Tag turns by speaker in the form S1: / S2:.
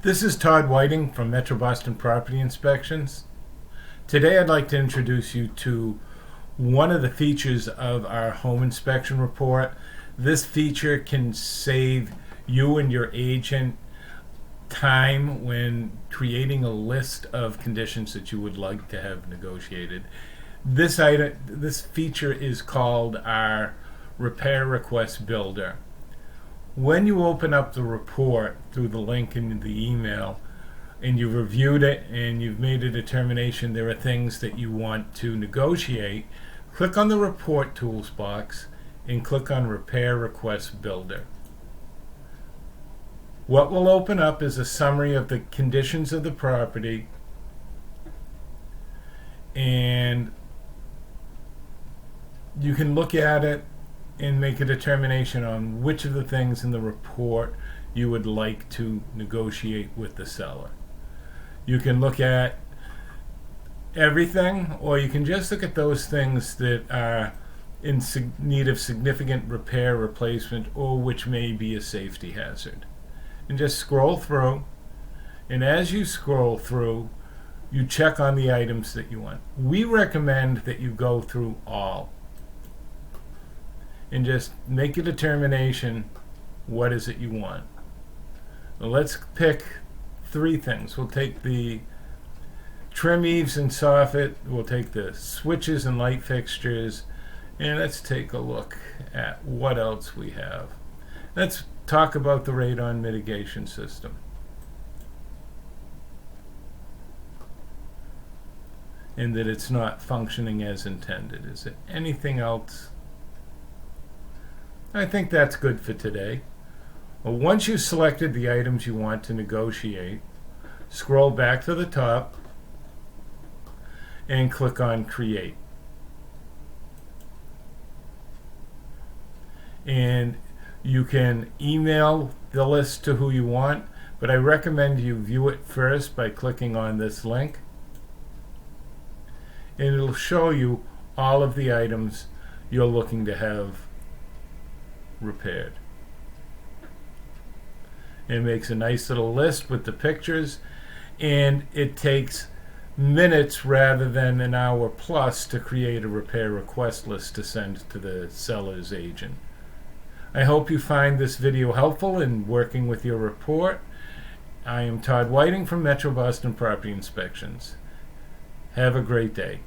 S1: This is Todd Whiting from Metro Boston Property Inspections. Today I'd like to introduce you to one of the features of our home inspection report. This feature can save you and your agent time when creating a list of conditions that you would like to have negotiated. This feature is called our Repair Request Builder. When you open up the report through the link in the email and you've reviewed it and you've made a determination there are things that you want to negotiate, click on the Report Tools box and click on Repair Request Builder. What will open up is a summary of the conditions of the property, and you can look at it and make a determination on which of the things in the report you would like to negotiate with the seller. You can look at everything, or you can just look at those things that are in need of significant repair, replacement, or which may be a safety hazard. And just scroll through, and as you scroll through, you check on the items that you want. We recommend that you go through all and just make a determination, what is it you want. Now let's pick three things. We'll take the trim eaves and soffit, we'll take the switches and light fixtures, and let's take a look at what else we have. Let's talk about the radon mitigation system. And that it's not functioning as intended. Is there anything else? I think that's good for today. Well, once you've selected the items you want to negotiate, scroll back to the top and click on Create. And you can email the list to who you want, but I recommend you view it first by clicking on this link. And it'll show you all of the items you're looking to have repaired. It makes a nice little list with the pictures, and it takes minutes rather than an hour plus to create a repair request list to send to the seller's agent. I hope you find this video helpful in working with your report. I am Todd Whiting from Metro Boston Property Inspections. Have a great day.